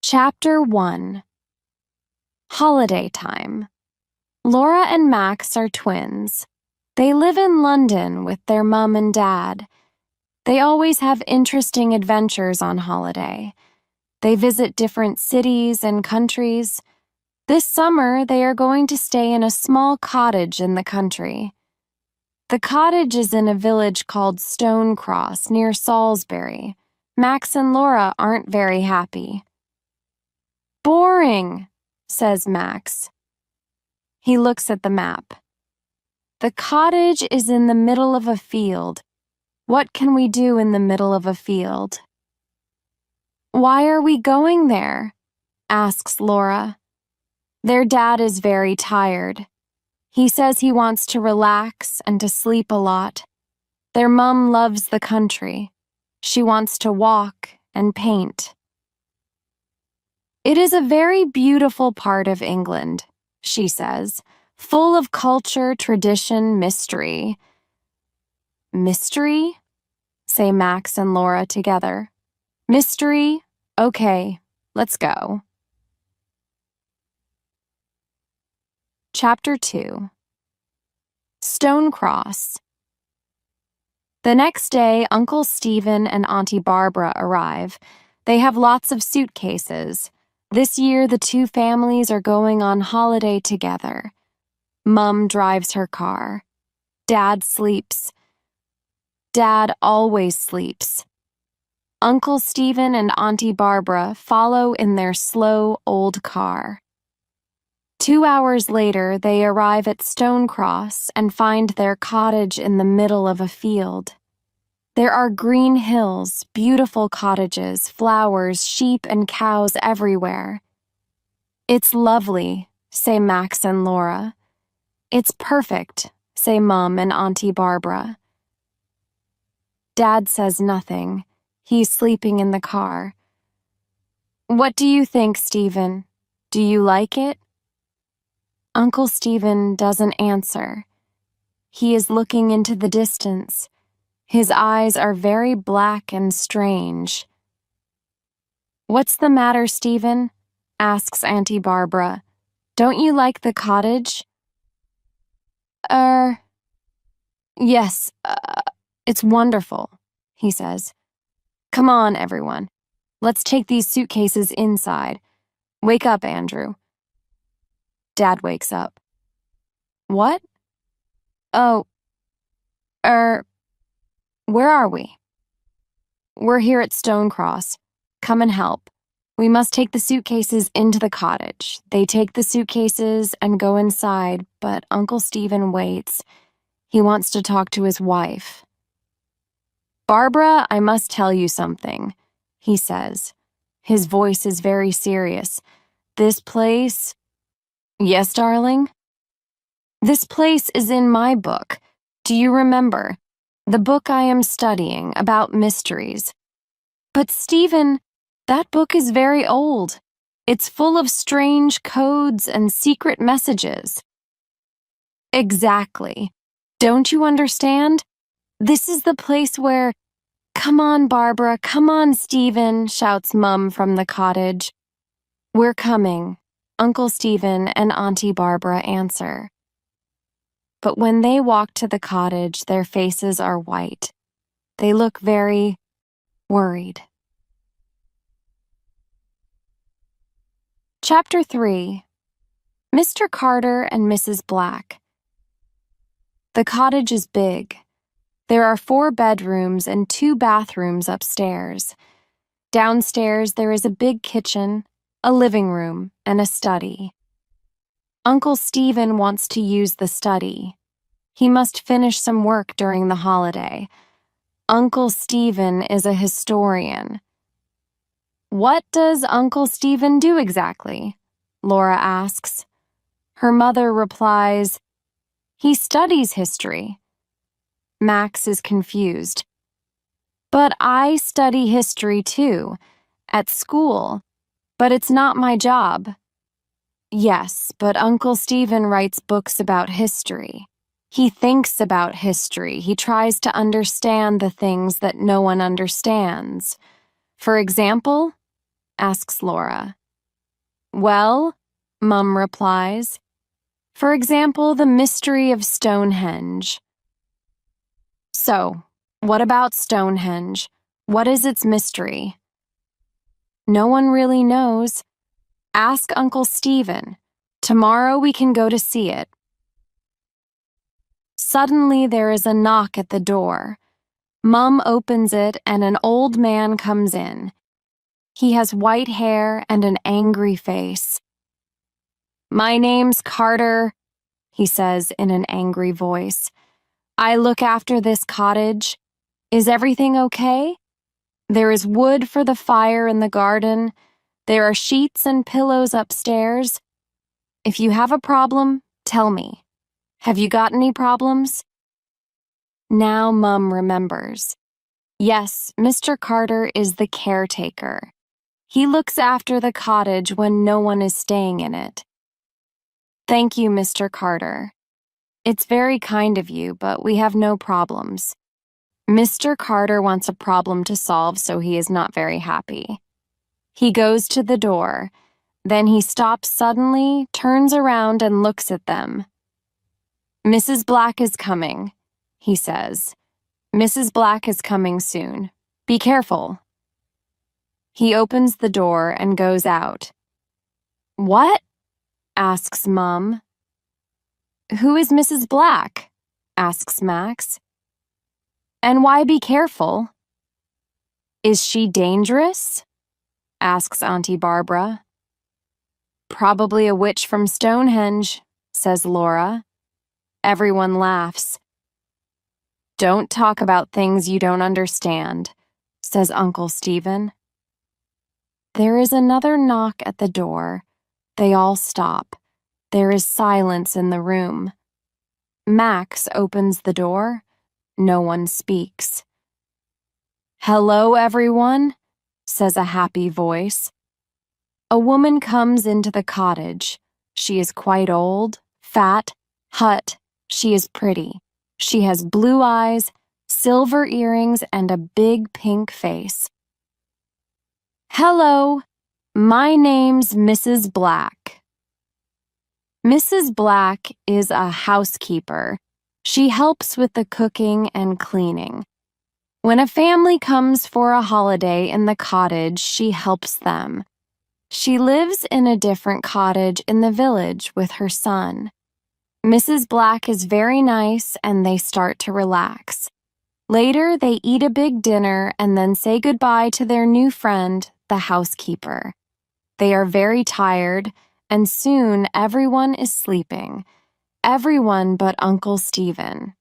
Chapter 1. Holiday Time. Laura and Max are twins. They live in London with their mom and dad. They always have interesting adventures on holiday. They visit different cities and countries. This summer, they are going to stay in a small cottage in the country. The cottage is in a village called Stonecross near Salisbury. Max and Laura aren't very happy. "Boring," says Max. He looks at the map. The cottage is in the middle of a field. What can we do in the middle of a field? "Why are we going there?" asks Laura. Their dad is very tired. He says he wants to relax and to sleep a lot. Their mom loves the country. She wants to walk and paint. "It is a very beautiful part of England," she says, "full of culture, tradition, mystery." "Mystery?" say Max and Laura together. "Mystery? Okay, let's go." Chapter 2. Stonecross. The next day, Uncle Stephen and Auntie Barbara arrive. They have lots of suitcases. This year, the two families are going on holiday together. Mom drives her car. Dad sleeps. Dad always sleeps. Uncle Stephen and Auntie Barbara follow in their slow, old car. 2 hours later, they arrive at Stonecross and find their cottage in the middle of a field. There are green hills, beautiful cottages, flowers, sheep, and cows everywhere. "It's lovely," say Max and Laura. "It's perfect," say Mom and Auntie Barbara. Dad says nothing. He's sleeping in the car. "What do you think, Stephen? Do you like it?" Uncle Stephen doesn't answer. He is looking into the distance. His eyes are very black and strange. "What's the matter, Stephen?" asks Auntie Barbara. "Don't you like the cottage?" Yes, it's wonderful," he says. "Come on, everyone. Let's take these suitcases inside. Wake up, Andrew." Dad wakes up. "What? Oh, where are we?" "We're here at Stonecross. Come and help. We must take the suitcases into the cottage." They take the suitcases and go inside, but Uncle Stephen waits. He wants to talk to his wife. "Barbara, I must tell you something," he says. His voice is very serious. "This place—" "Yes, darling?" "This place is in my book. Do you remember? The book I am studying about mysteries." "But Stephen, that book is very old. It's full of strange codes and secret messages." "Exactly. Don't you understand? This is the place where—" "Come on, Barbara, come on, Stephen," shouts Mum from the cottage. "We're coming," Uncle Stephen and Auntie Barbara answer. But when they walk to the cottage, their faces are white. They look very worried. Chapter 3. Mr. Carter and Mrs. Black. The cottage is big. There are 4 bedrooms and 2 bathrooms upstairs. Downstairs, there is a big kitchen, a living room, and a study. Uncle Stephen wants to use the study. He must finish some work during the holiday. Uncle Stephen is a historian. "What does Uncle Stephen do exactly?" Laura asks. Her mother replies, "He studies history." Max is confused. "But I study history too, at school, but it's not my job." "Yes, but Uncle Stephen writes books about history. He thinks about history. He tries to understand the things that no one understands. For example, asks Laura. Well, Mum replies. For example, the mystery of Stonehenge. So, what about Stonehenge? What is its mystery? No one really knows. Ask Uncle Stephen. Tomorrow we can go to see it. Suddenly there is a knock at the door. Mum opens it and an old man comes in. He has white hair and an angry face. My name's Carter, he says in an angry voice. I look after this cottage. Is everything okay? There is wood for the fire in the garden. There are sheets and pillows upstairs. If you have a problem, tell me. Have you got any problems? Now Mum remembers. Yes, Mr. Carter is the caretaker. He looks after the cottage when no one is staying in it. Thank you, Mr. Carter. It's very kind of you, but we have no problems. Mr. Carter wants a problem to solve, so he is not very happy. He goes to the door. Then he stops suddenly, turns around, and looks at them. Mrs. Black is coming, he says. Mrs. Black is coming soon. Be careful. He opens the door and goes out. What? Asks Mum. Who is Mrs. Black? Asks Max. And why be careful? Is she dangerous? Asks Auntie Barbara. Probably a witch from Stonehenge, says Laura. Everyone laughs. Don't talk about things you don't understand, says Uncle Stephen. There is another knock at the door. They all stop. There is silence in the room. Max opens the door. No one speaks. Hello, everyone, says a happy voice. A woman comes into the cottage. She is quite old, fat, hot. She is pretty. She has blue eyes, silver earrings, and a big pink face. Hello, my name's Mrs. Black. Mrs. Black is a housekeeper. She helps with the cooking and cleaning. When a family comes for a holiday in the cottage, she helps them. She lives in a different cottage in the village with her son. Mrs. Black is very nice and they start to relax. Later, they eat a big dinner and then say goodbye to their new friend, the housekeeper. They are very tired, and soon everyone is sleeping. Everyone but Uncle Stephen.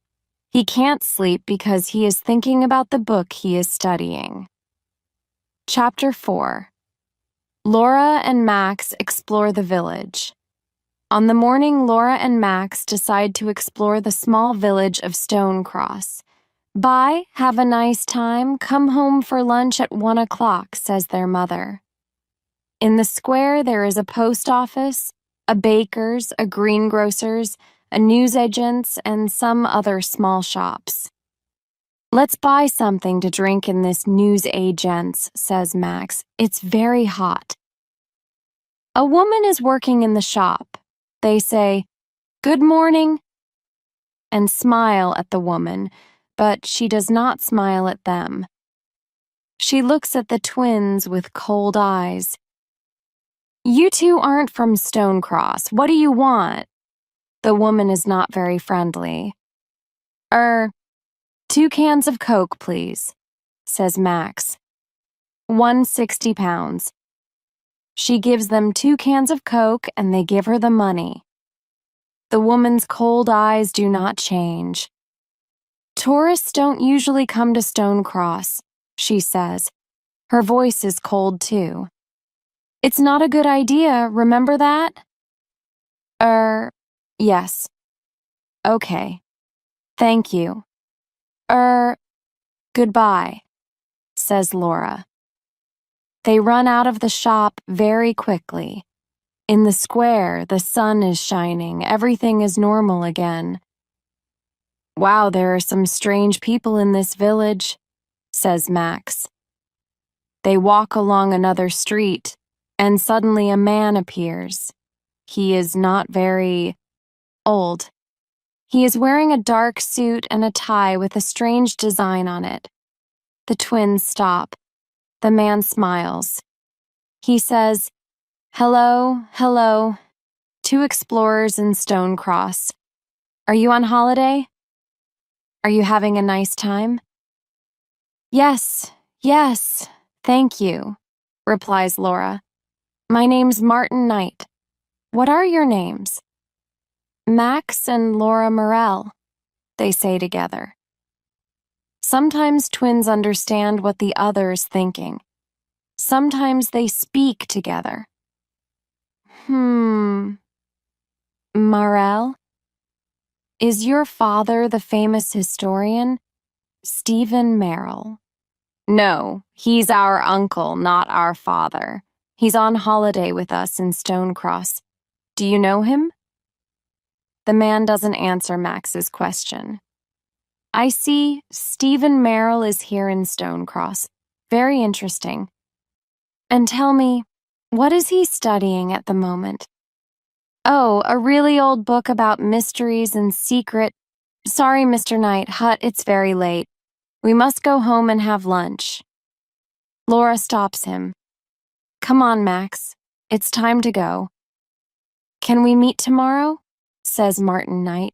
He can't sleep because he is thinking about the book he is studying. Chapter 4. Laura and Max explore the village. On the morning, Laura and Max decide to explore the small village of Stonecross. Bye, have a nice time, come home for lunch at 1 o'clock, says their mother. In the square, there is a post office, a baker's, a greengrocer's, a newsagent's, and some other small shops. Let's buy something to drink in this newsagent's, says Max. It's very hot. A woman is working in the shop. They say, "Good morning," and smile at the woman, but she does not smile at them. She looks at the twins with cold eyes. You two aren't from Stonecross. What do you want? The woman is not very friendly. 2 cans of Coke, please, says Max. 160 pounds. She gives them 2 cans of Coke and they give her the money. The woman's cold eyes do not change. Tourists don't usually come to Stonecross, she says. Her voice is cold too. It's not a good idea, remember that? Yes. Okay. Thank you. Goodbye, says Laura. They run out of the shop very quickly. In the square, the sun is shining. Everything is normal again. Wow, there are some strange people in this village, says Max. They walk along another street. and suddenly a man appears. He is not very old. He is wearing a dark suit and a tie with a strange design on it. The twins stop. The man smiles. He says, "Hello, hello, two explorers in Stonecross. Are you on holiday? Are you having a nice time?" "Yes, yes, thank you," replies Laura. "My name's Martin Knight. What are your names?" "Max and Laura Morell," they say together. Sometimes twins understand what the other is thinking. Sometimes they speak together. Morell? Is your father the famous historian? Stephen Merrill. No, he's our uncle, not our father. He's on holiday with us in Stonecross. Do you know him? The man doesn't answer Max's question. I see, Stephen Merrill is here in Stonecross. Very interesting. And tell me, what is he studying at the moment? Oh, a really old book about mysteries and secret. Sorry, Mr. Knight, it's very late. We must go home and have lunch. Laura stops him. Come on, Max. It's time to go. Can we meet tomorrow? Says Martin Knight.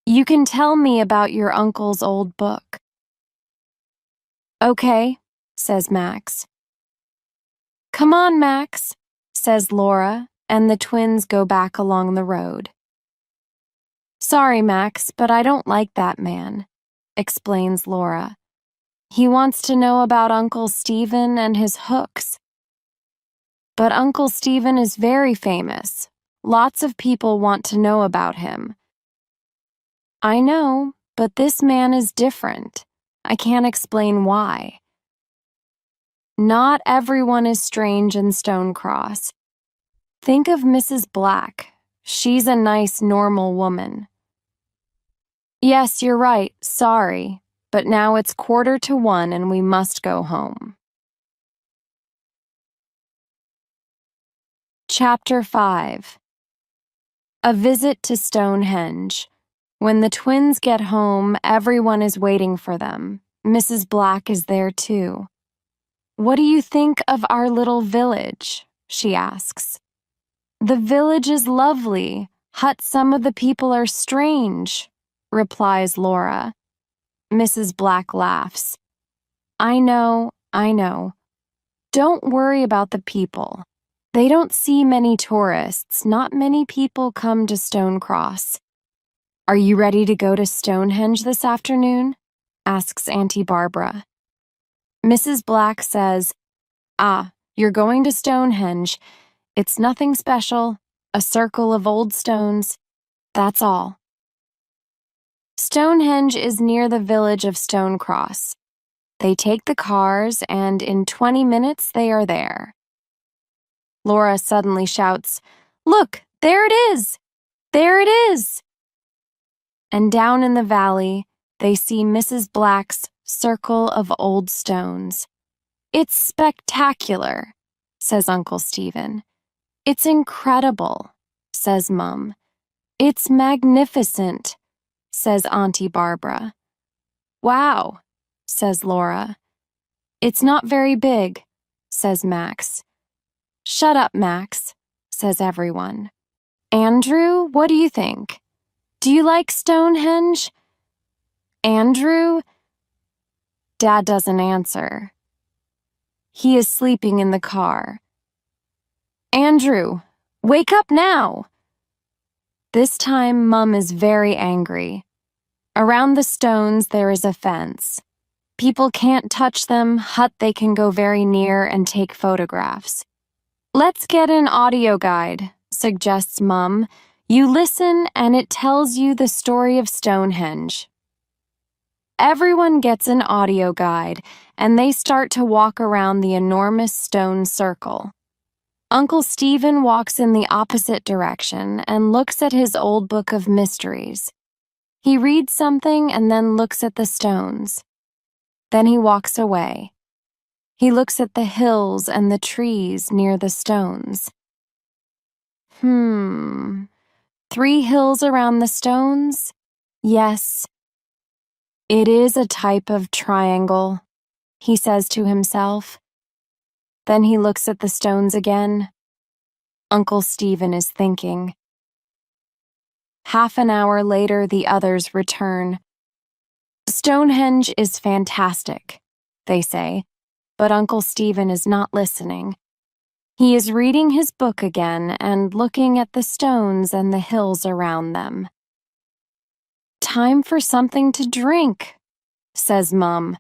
You can tell me about your uncle's old book. Okay, says Max. Come on, Max, says Laura, and the twins go back along the road. Sorry, Max, but I don't like that man, explains Laura. He wants to know about Uncle Stephen and his hooks. But Uncle Stephen is very famous. Lots of people want to know about him. I know, but this man is different. I can't explain why. Not everyone is strange in Stonecross. Think of Mrs. Black. She's a nice, normal woman. Yes, you're right, sorry, but now it's 1:45 and we must go home. Chapter 5. A visit to Stonehenge. When the twins get home, everyone is waiting for them. Mrs. Black is there too. What do you think of our little village? She asks. The village is lovely. Some of the people are strange, replies Laura. Mrs. Black laughs. I know. Don't worry about the people. They don't see many tourists. Not many people come to Stonecross. Are you ready to go to Stonehenge this afternoon? Asks Auntie Barbara. Mrs. Black says, you're going to Stonehenge. It's nothing special, a circle of old stones. That's all. Stonehenge is near the village of Stonecross. They take the cars, and in 20 minutes they are there. Laura suddenly shouts, Look, there it is! There it is! And down in the valley, they see Mrs. Black's circle of old stones. It's spectacular, says Uncle Stephen. It's incredible, says Mum. It's magnificent, says Auntie Barbara. Wow, says Laura. It's not very big, says Max. Shut up, Max, says everyone. Andrew, what do you think? Do you like Stonehenge? Andrew? Dad doesn't answer. He is sleeping in the car. Andrew, wake up now! This time, Mum is very angry. Around the stones, there is a fence. People can't touch them, they can go very near and take photographs. Let's get an audio guide, suggests Mum. You listen and it tells you the story of Stonehenge. Everyone gets an audio guide and they start to walk around the enormous stone circle. Uncle Stephen walks in the opposite direction and looks at his old book of mysteries. He reads something and then looks at the stones. Then he walks away. He looks at the hills and the trees near the stones. 3 hills around the stones? Yes. It is a type of triangle, he says to himself. Then he looks at the stones again. Uncle Stephen is thinking. Half an hour later, the others return. Stonehenge is fantastic, they say, but Uncle Stephen is not listening. He is reading his book again and looking at the stones and the hills around them. Time for something to drink, says Mum.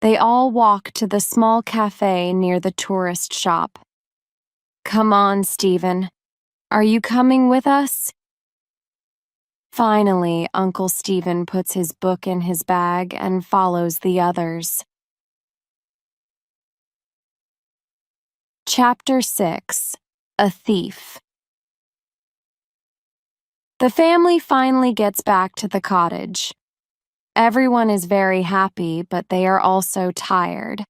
They all walk to the small cafe near the tourist shop. Come on, Stephen. Are you coming with us? Finally, Uncle Stephen puts his book in his bag and follows the others. Chapter 6: A Thief. The family finally gets back to the cottage. Everyone is very happy, but they are also tired.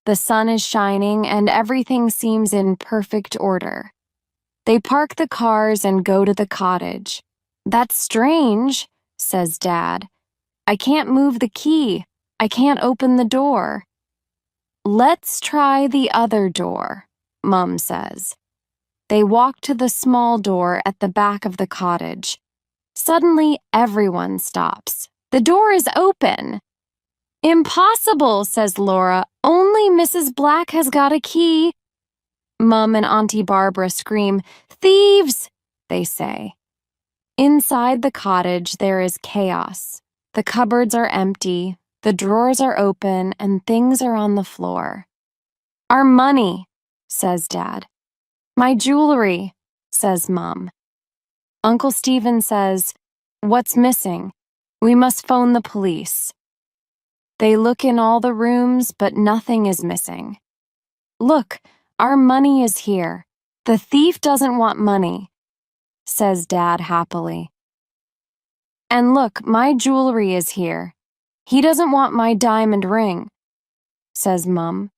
The sun is shining and everything seems in perfect order. They park the cars and go to the cottage. That's strange, says Dad. I can't move the key. I can't open the door. Let's try the other door, Mum says. They walk to the small door at the back of the cottage. Suddenly, everyone stops. The door is open. Impossible, says Laura. Only Mrs. Black has got a key. Mum and Auntie Barbara scream, "Thieves!" they say. Inside the cottage, there is chaos. The cupboards are empty, the drawers are open, and things are on the floor. Our money, says Dad. My jewelry, says Mum. Uncle Stephen says, what's missing? We must phone the police. They look in all the rooms, but nothing is missing. Look, our money is here. The thief doesn't want money, says Dad happily. And look, my jewelry is here. He doesn't want my diamond ring, says Mum.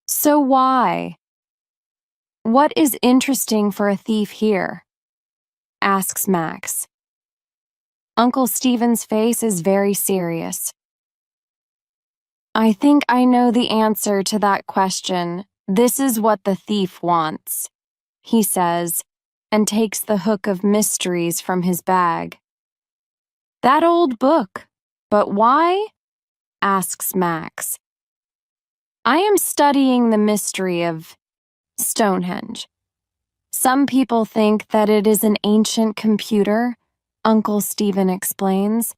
So why? What is interesting for a thief here? Asks Max. Uncle Stephen's face is very serious. I think I know the answer to that question. This is what the thief wants, he says, and takes the hook of mysteries from his bag. That old book, but why? Asks Max. I am studying the mystery of Stonehenge. Some people think that it is an ancient computer, Uncle Stephen explains.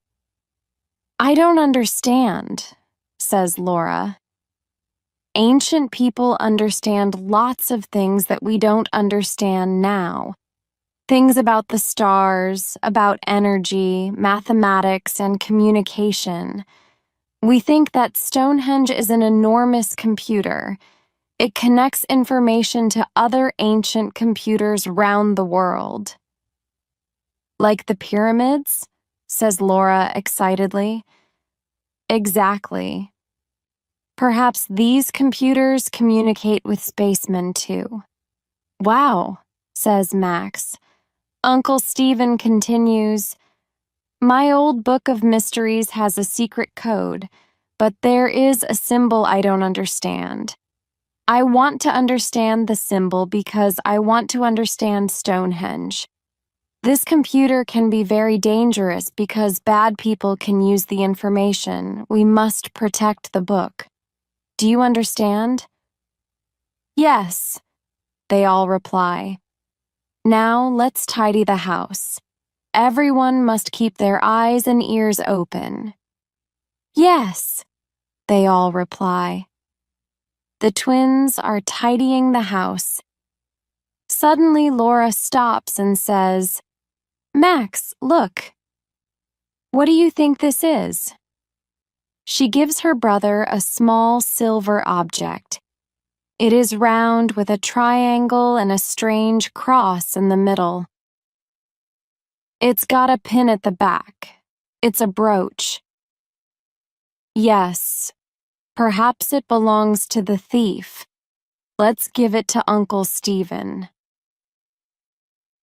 I don't understand, says Laura. Ancient people understand lots of things that we don't understand now. Things about the stars, about energy, mathematics, and communication. We think that Stonehenge is an enormous computer. It connects information to other ancient computers round the world. Like the pyramids? Says Laura excitedly. Exactly. Perhaps these computers communicate with spacemen too. Wow, says Max. Uncle Stephen continues, my old book of mysteries has a secret code, but there is a symbol I don't understand. I want to understand the symbol because I want to understand Stonehenge. This computer can be very dangerous because bad people can use the information. We must protect the book. Do you understand? Yes, they all reply. Now let's tidy the house. Everyone must keep their eyes and ears open. Yes, they all reply. The twins are tidying the house. Suddenly, Laura stops and says, Max, look. What do you think this is? She gives her brother a small silver object. It is round with a triangle and a strange cross in the middle. It's got a pin at the back. It's a brooch. Yes, Perhaps it belongs to the thief. Let's give it to Uncle Stephen.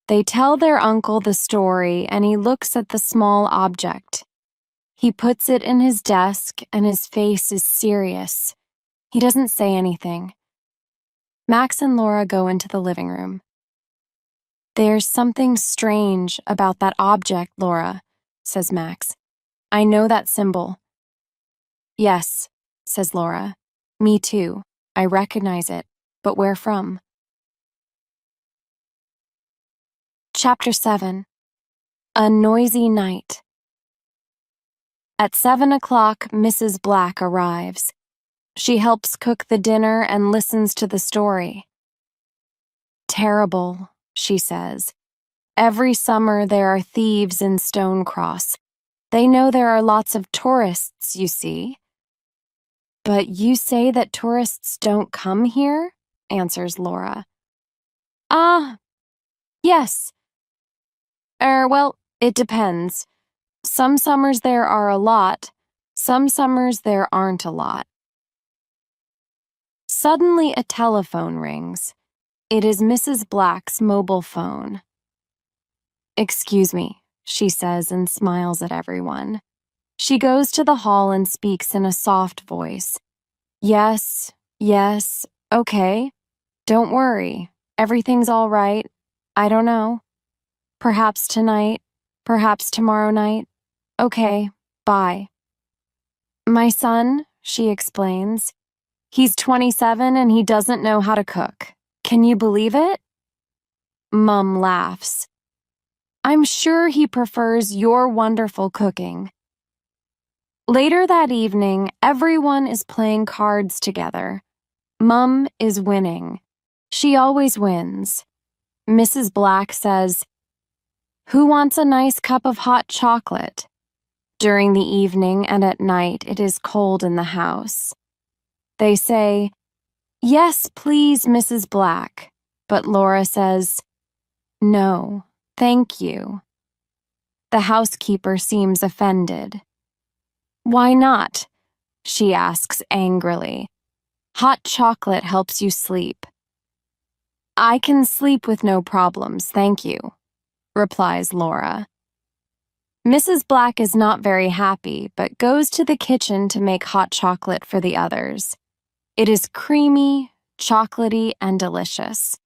They tell their uncle the story, and he looks at the small object. He puts it in his desk, and his face is serious. He doesn't say anything. Max and Laura go into the living room. There's something strange about that object, Laura, says Max. I know that symbol. Yes, says Laura. Me too. I recognize it. But where from? Chapter 7. A Noisy Night. At 7 o'clock, Mrs. Black arrives. She helps cook the dinner and listens to the story. Terrible, she says. Every summer there are thieves in Stonecross. They know there are lots of tourists, you see. But you say that tourists don't come here? Answers Laura. Yes. Well, it depends. Some summers there are a lot. Some summers there aren't a lot. Suddenly a telephone rings. It is Mrs. Black's mobile phone. Excuse me, she says and smiles at everyone. She goes to the hall and speaks in a soft voice. Yes, okay. Don't worry. Everything's all right. I don't know. Perhaps tonight, perhaps tomorrow night. Okay, bye. My son, she explains. He's 27 and he doesn't know how to cook. Can you believe it? Mum laughs. I'm sure he prefers your wonderful cooking. Later that evening, everyone is playing cards together. Mum is winning. She always wins. Mrs. Black says, "Who wants a nice cup of hot chocolate?" During the evening and at night, it is cold in the house. They say, "Yes, please, Mrs. Black," but Laura says, "No, thank you." The housekeeper seems offended. Why not? She asks angrily. Hot chocolate helps you sleep. I can sleep with no problems, thank you, replies Laura. Mrs. Black is not very happy, but goes to the kitchen to make hot chocolate for the others. It is creamy, chocolatey, and delicious.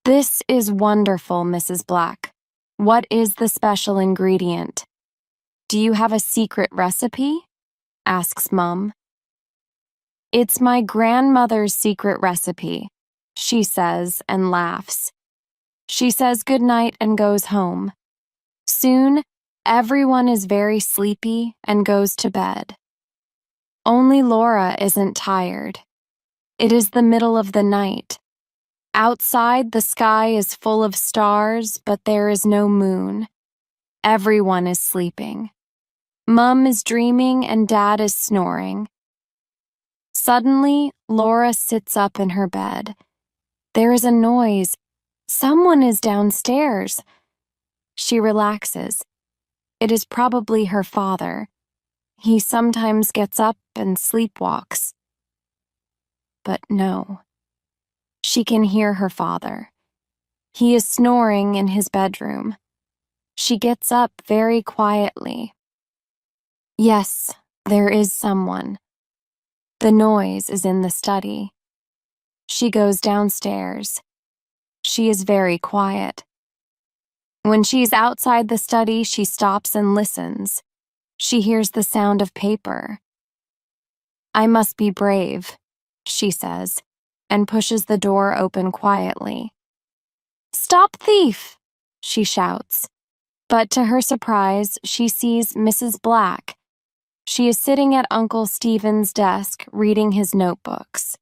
This is wonderful, Mrs. Black. What is the special ingredient? Do you have a secret recipe? Asks Mum. It's my grandmother's secret recipe, she says and laughs. She says goodnight and goes home. Soon, everyone is very sleepy and goes to bed. Only Laura isn't tired. It is the middle of the night. Outside, the sky is full of stars, but there is no moon. Everyone is sleeping. Mum is dreaming and Dad is snoring. Suddenly, Laura sits up in her bed. There is a noise. Someone is downstairs. She relaxes. It is probably her father. He sometimes gets up and sleepwalks. But no. She can hear her father. He is snoring in his bedroom. She gets up very quietly. Yes, there is someone. The noise is in the study. She goes downstairs. She is very quiet. When she's outside the study, she stops and listens. She hears the sound of paper. I must be brave, she says, and pushes the door open quietly. Stop, thief! She shouts. But to her surprise, she sees Mrs. Black. She is sitting at Uncle Stephen's desk reading his notebooks.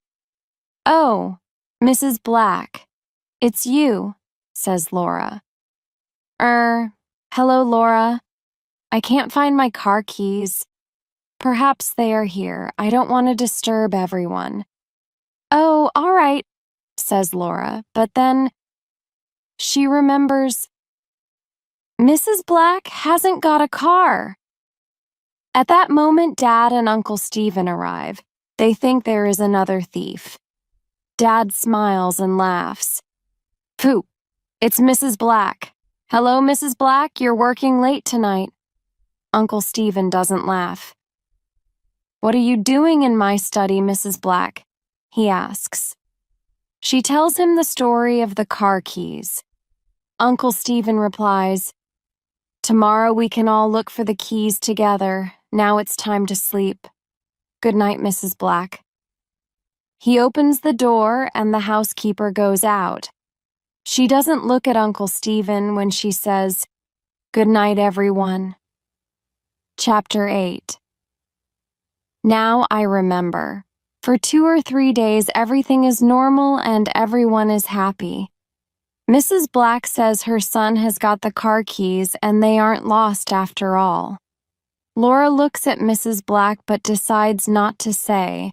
Oh, Mrs. Black, it's you, says Laura. Hello, Laura. I can't find my car keys. Perhaps they are here. I don't want to disturb everyone. Oh, all right, says Laura, but then she remembers Mrs. Black hasn't got a car. At that moment, Dad and Uncle Stephen arrive. They think there is another thief. Dad smiles and laughs. Pooh, it's Mrs. Black. Hello, Mrs. Black, you're working late tonight. Uncle Stephen doesn't laugh. What are you doing in my study, Mrs. Black? He asks. She tells him the story of the car keys. Uncle Stephen replies, Tomorrow we can all look for the keys together. Now it's time to sleep. Good night, Mrs. Black. He opens the door and the housekeeper goes out. She doesn't look at Uncle Stephen when she says, Good night, everyone. Chapter 8. Now I remember. For 2 or 3 days, everything is normal and everyone is happy. Mrs. Black says her son has got the car keys and they aren't lost after all. Laura looks at Mrs. Black but decides not to say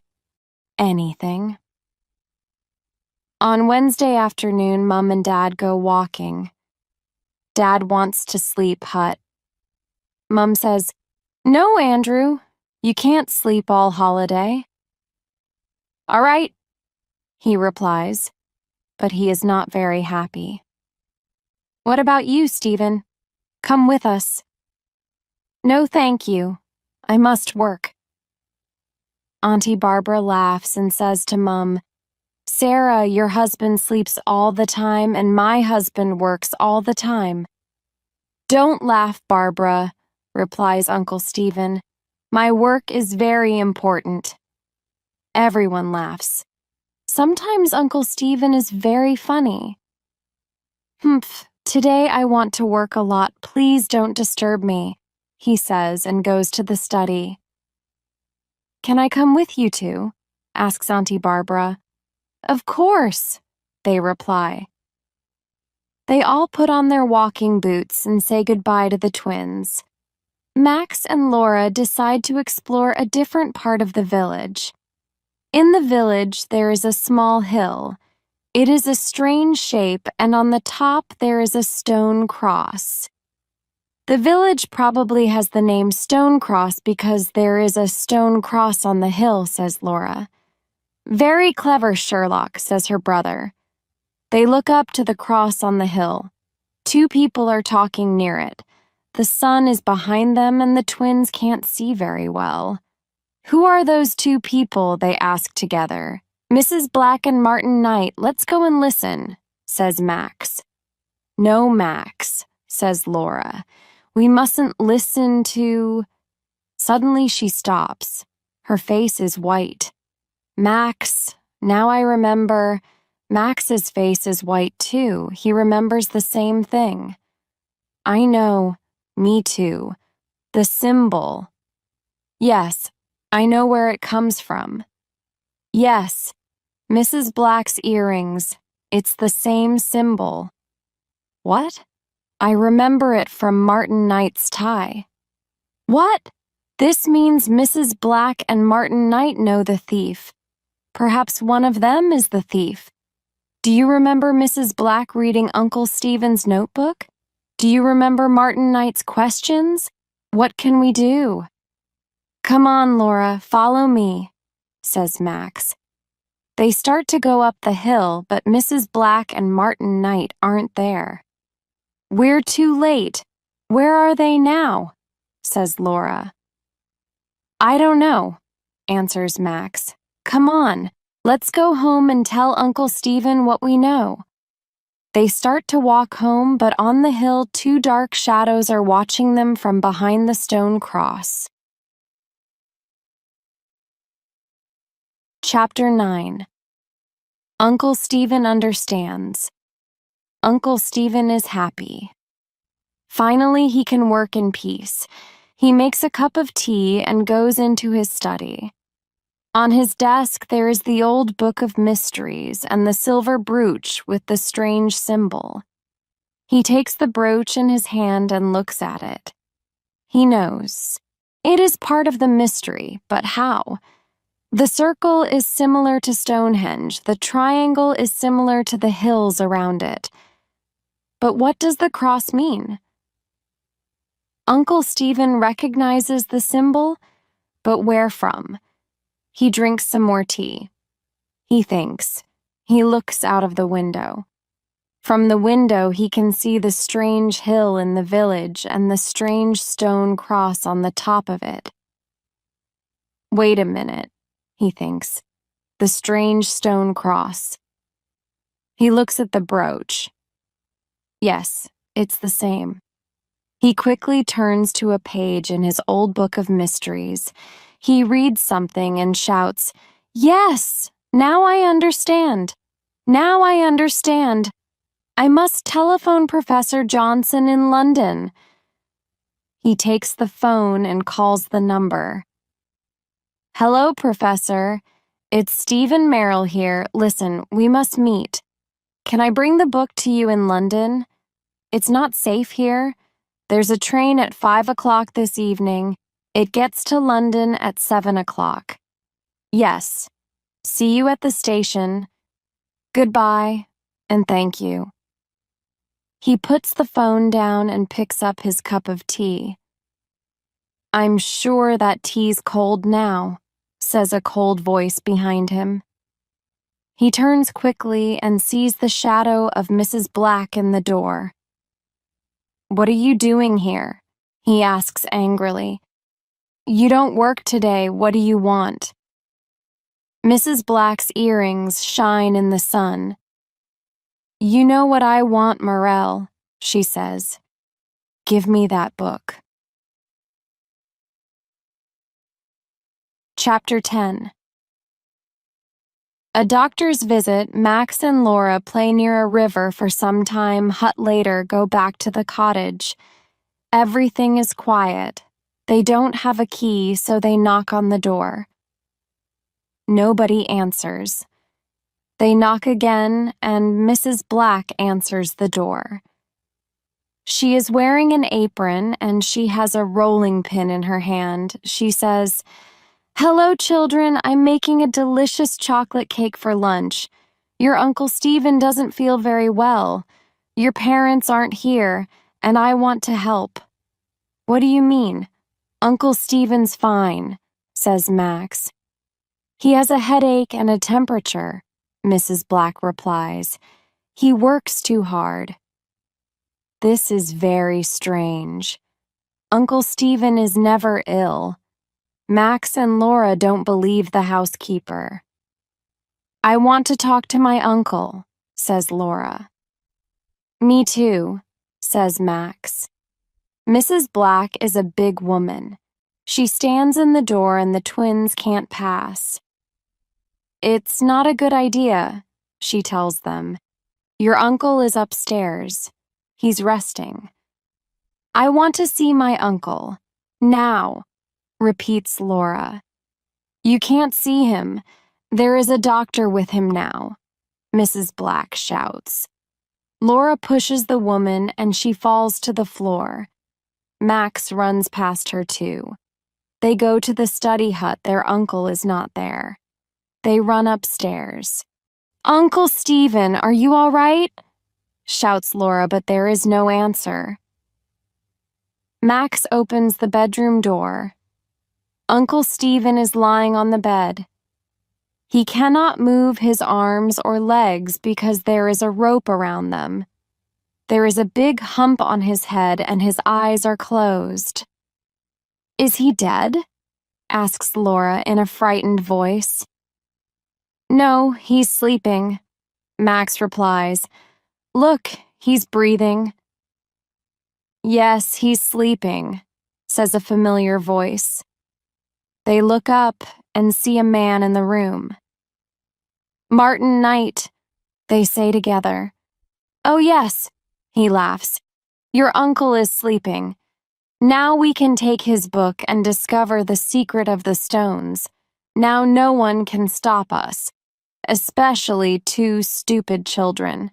anything. On Wednesday afternoon, Mom and Dad go walking. Dad wants to sleep hut. Mom says, No, Andrew, you can't sleep all holiday. All right, he replies, but he is not very happy. What about you, Stephen? Come with us. No, thank you. I must work. Auntie Barbara laughs and says to Mom, Sarah, your husband sleeps all the time and my husband works all the time. Don't laugh, Barbara, replies Uncle Stephen. My work is very important. Everyone laughs. Sometimes Uncle Stephen is very funny. Humph, today I want to work a lot. Please don't disturb me, he says and goes to the study. Can I come with you two? Asks Auntie Barbara. Of course, they reply. They all put on their walking boots and say goodbye to the twins. Max and Laura decide to explore a different part of the village. In the village, there is a small hill. It is a strange shape, and on the top there is a stone cross. The village probably has the name Stone Cross because there is a stone cross on the hill, says Laura. Very clever, Sherlock, says her brother. They look up to the cross on the hill. 2 people are talking near it. The sun is behind them and the twins can't see very well. Who are those 2 people, they ask together. Mrs. Black and Martin Knight, let's go and listen, says Max. No, Max, says Laura. We mustn't listen to... Suddenly she stops. Her face is white. Max, now I remember. Max's face is white too. He remembers the same thing. I know, me too. The symbol. Yes, I know where it comes from. Yes, Mrs. Black's earrings. It's the same symbol. What? I remember it from Martin Knight's tie. What? This means Mrs. Black and Martin Knight know the thief. Perhaps one of them is the thief. Do you remember Mrs. Black reading Uncle Stephen's notebook? Do you remember Martin Knight's questions? What can we do? Come on, Laura, follow me, says Max. They start to go up the hill, but Mrs. Black and Martin Knight aren't there. We're too late. Where are they now? Says Laura. I don't know, answers Max. Come on, let's go home and tell Uncle Stephen what we know. They start to walk home, but on the hill 2 dark shadows are watching them from behind the stone cross. Chapter 9. Uncle Stephen understands. Uncle Stephen is happy. Finally, he can work in peace. He makes a cup of tea and goes into his study. On his desk, there is the old book of mysteries and the silver brooch with the strange symbol. He takes the brooch in his hand and looks at it. He knows. It is part of the mystery, but how? The circle is similar to Stonehenge. The triangle is similar to the hills around it. But what does the cross mean? Uncle Stephen recognizes the symbol, but where from? He drinks some more tea. He thinks. He looks out of the window. From the window, he can see the strange hill in the village and the strange stone cross on the top of it. Wait a minute, he thinks. The strange stone cross. He looks at the brooch. Yes, it's the same. He quickly turns to a page in his old book of mysteries. He reads something and shouts, "Yes! Now I understand! Now I understand! I must telephone Professor Johnson in London." He takes the phone and calls the number. "Hello, Professor. It's Stephen Merrill here. Listen, we must meet. Can I bring the book to you in London? It's not safe here. There's a train at 5 o'clock this evening. It gets to London at 7 o'clock. Yes. See you at the station. Goodbye, and thank you." He puts the phone down and picks up his cup of tea. "I'm sure that tea's cold now," says a cold voice behind him. He turns quickly and sees the shadow of Mrs. Black in the door. "What are you doing here?" he asks angrily. "You don't work today. What do you want?" Mrs. Black's earrings shine in the sun. "You know what I want, Morel," she says. "Give me that book." Chapter 10. A doctor's visit, Max and Laura play near a river for some time. Later, go back to the cottage. Everything is quiet. They don't have a key, so they knock on the door. Nobody answers. They knock again, and Mrs. Black answers the door. She is wearing an apron, and she has a rolling pin in her hand. She says, "Hello, children. I'm making a delicious chocolate cake for lunch. Your Uncle Stephen doesn't feel very well. Your parents aren't here, and I want to help." "What do you mean?" "Uncle Stephen's fine," says Max. "He has a headache and a temperature," Mrs. Black replies. "He works too hard." This is very strange. Uncle Stephen is never ill. Max and Laura don't believe the housekeeper. "I want to talk to my uncle," says Laura. "Me too," says Max. Mrs. Black is a big woman. She stands in the door and the twins can't pass. "It's not a good idea," she tells them. "Your uncle is upstairs. He's resting." "I want to see my uncle. Now," repeats Laura. "You can't see him. There is a doctor with him now," Mrs. Black shouts. Laura pushes the woman and she falls to the floor. Max runs past her too. They go to the study hut. Their uncle is not there. They run upstairs. "Uncle Stephen, are you all right?" shouts Laura, but there is no answer. Max opens the bedroom door. Uncle Stephen is lying on the bed. He cannot move his arms or legs because there is a rope around them. There is a big hump on his head and his eyes are closed. "Is he dead?" asks Laura in a frightened voice. "No, he's sleeping," Max replies. "Look, he's breathing." "Yes, he's sleeping," says a familiar voice. They look up and see a man in the room. "Martin Knight," they say together. "Oh yes," he laughs. "Your uncle is sleeping. Now we can take his book and discover the secret of the stones. Now no one can stop us, especially two stupid children."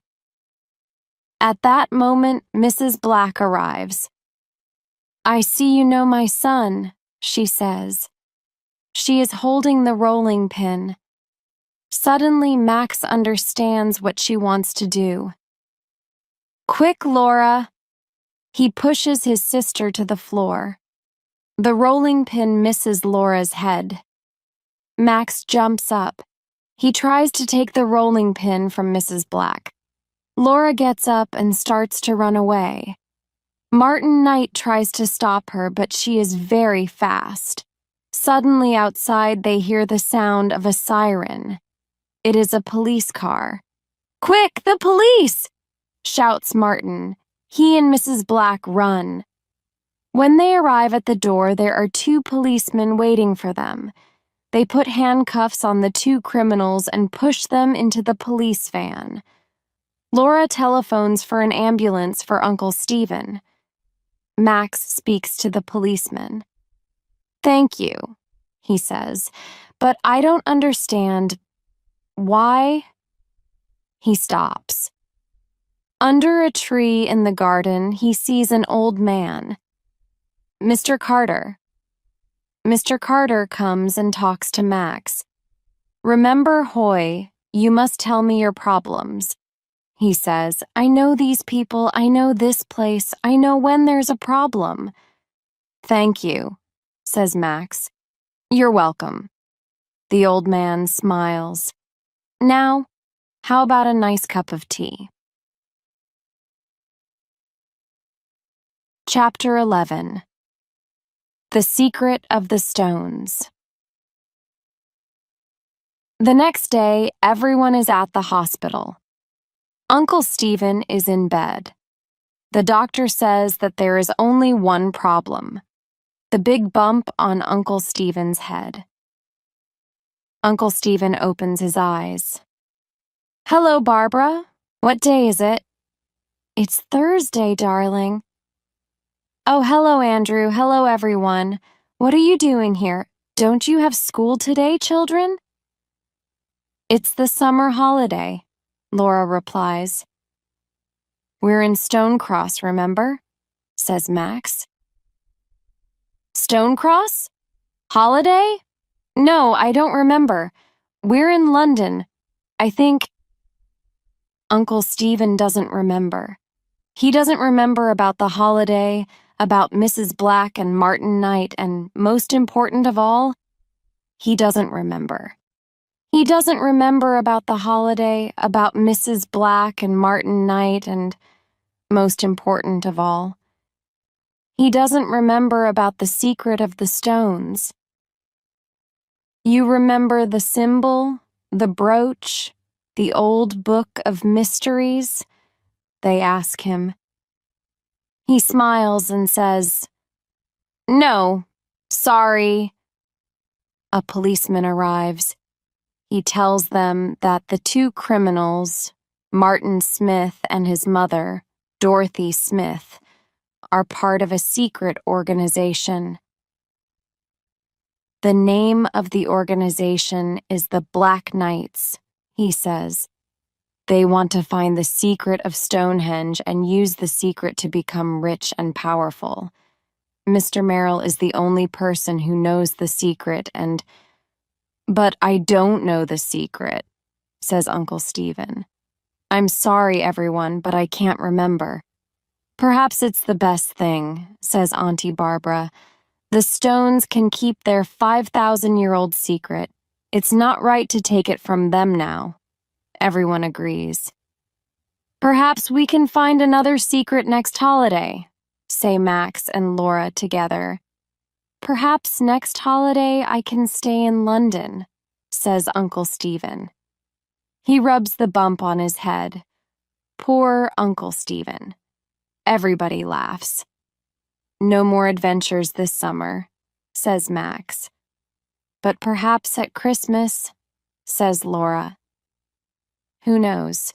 At that moment, Mrs. Black arrives. "I see you know my son," she says. She is holding the rolling pin. Suddenly, Max understands what she wants to do. "Quick, Laura!" He pushes his sister to the floor. The rolling pin misses Laura's head. Max jumps up. He tries to take the rolling pin from Mrs. Black. Laura gets up and starts to run away. Martin Knight tries to stop her, but she is very fast. Suddenly outside they hear the sound of a siren. It is a police car. "Quick, the police!" shouts Martin. He and Mrs. Black run. When they arrive at the door, there are two policemen waiting for them. They put handcuffs on the two criminals and push them into the police van. Laura telephones for an ambulance for Uncle Stephen. Max speaks to the policeman. "Thank you," he says, "but I don't understand. Why?" He stops. Under a tree in the garden, he sees an old man. "Mr. Carter." Mr. Carter comes and talks to Max. "Remember, Hoy, you must tell me your problems," he says. "I know these people, I know this place, I know when there's a problem." "Thank you," says Max. "You're welcome." The old man smiles. "Now, how about a nice cup of tea?" Chapter 11. The Secret of the Stones. The next day, everyone is at the hospital. Uncle Stephen is in bed. The doctor says that there is only one problem: the big bump on Uncle Stephen's head. Uncle Stephen opens his eyes. "Hello, Barbara. What day is it?" "It's Thursday, darling." "Oh, hello, Andrew. Hello, everyone. What are you doing here? Don't you have school today, children?" "It's the summer holiday," Laura replies. "We're in Stonecross, remember?" says Max. "Stonecross? Holiday? No, I don't remember. We're in London, I think." Uncle Stephen doesn't remember. He doesn't remember about the holiday, about Mrs. Black and Martin Knight, and most important of all, he doesn't remember. He doesn't remember about the holiday, about Mrs. Black and Martin Knight, and most important of all, he doesn't remember about the secret of the stones. "You remember the symbol, the brooch, the old book of mysteries?" they ask him. He smiles and says, "No, sorry." A policeman arrives. He tells them that the two criminals, Martin Smith and his mother, Dorothy Smith, are part of a secret organization. The name of the organization is the Black Knights, he says. They want to find the secret of Stonehenge and use the secret to become rich and powerful. Mr. Merrill is the only person who knows the secret "But I don't know the secret," says Uncle Stephen. "I'm sorry, everyone, but I can't remember." "Perhaps it's the best thing," says Auntie Barbara. "The stones can keep their 5,000-year-old secret. It's not right to take it from them now." Everyone agrees. "Perhaps we can find another secret next holiday," say Max and Laura together. "Perhaps next holiday I can stay in London," says Uncle Stephen. He rubs the bump on his head. Poor Uncle Stephen. Everybody laughs. "No more adventures this summer," says Max. "But perhaps at Christmas," says Laura. Who knows?